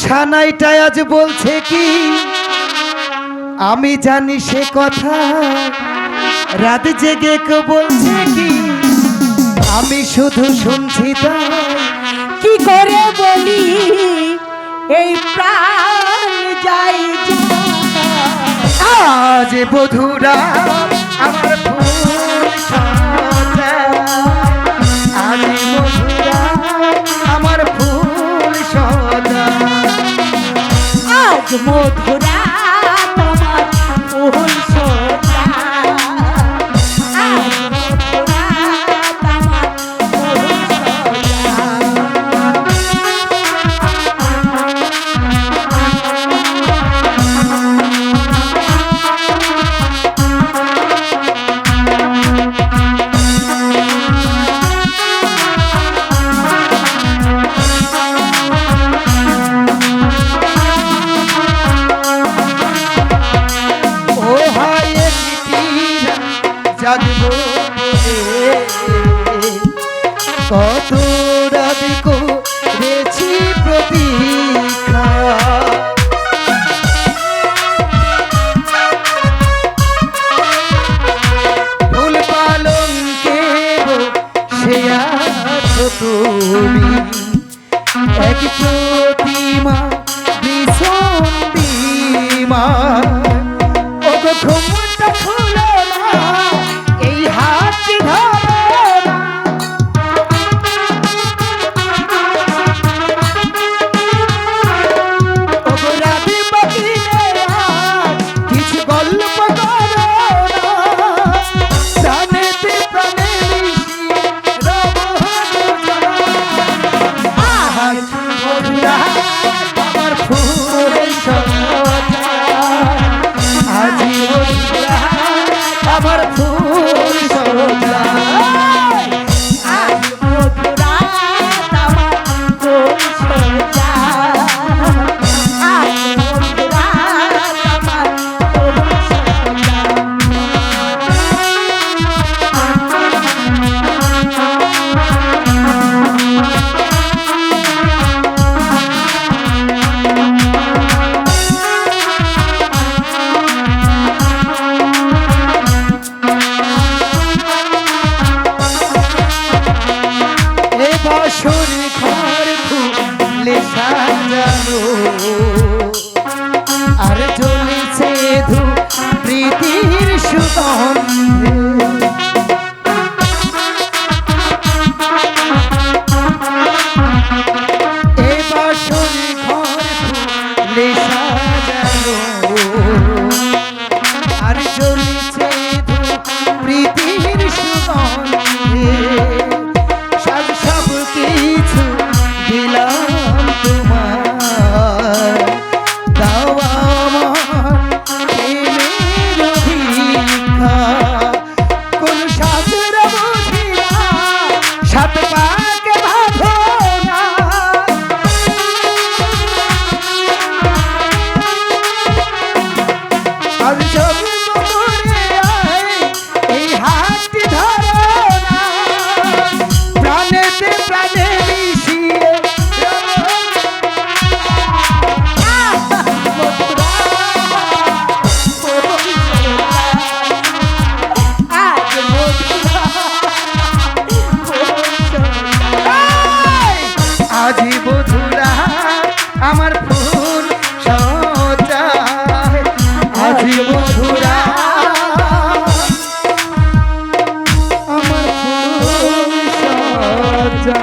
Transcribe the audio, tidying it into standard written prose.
সানাইটাই আজ বলছে কি আমি জানি সে কথা, রাত জেগে কে বলছে কি আমি শুধু শুনছি তাই। কি করে বলি এই প্রাণ যাই আজ বধুরা আমার ফুল সজ্জা, আজ বধুরা আমার ফুল সজ্জা, আজ মধুরা তোমার ফুল সজ্জা, আজ মধুরা তোমার ফুল সজ্জা। জাগবো কত রাত করেছি প্রতীক্ষা, ফুল পালঙ্কে সে আছো তুমি, এক প্রতিমা বিসম্বিমা। ওগো ঘুমটা খুলো না, এই হাতটি ধরো না, ওগো রাতে বাকিলে কিছু গল্প করো না, প্রাণেতে প্রাণে মিশিয়ে রব আজ বধুরা আমার ফুল সজ্জা, আজ বধুরা আমার ফুল সজ্জা, আজ মধুরা তোমার ফুল সজ্জা, আজ মধুরা তোমার ফুল সজ্জা। এ বাসর ঘর ফুলে সাজানো, আর জ্বলছে ধূপ প্রীতির সুগন্ধে, এ বাসর ঘর ফুলে সাজানো, আর জ্বলছে ধূপ প্রীতির সুগন্ধে, সব সব কিছু দিলাম তোমার, দাও আমার প্রেমের ভিক্ষা, কোন শাস্ত্র বুঝি না, সাত পাকে বাঁধো না, আর সব করে আয়, এই হাতটি ধরো না, প্রাণেতে প্রাণে মিশিয়ে আজ মধুরা ফুল সজ্জা, আজ বধুরা আমার ফুল সজ্জা, আজ বধুরা আমার ফুল সজ্জা।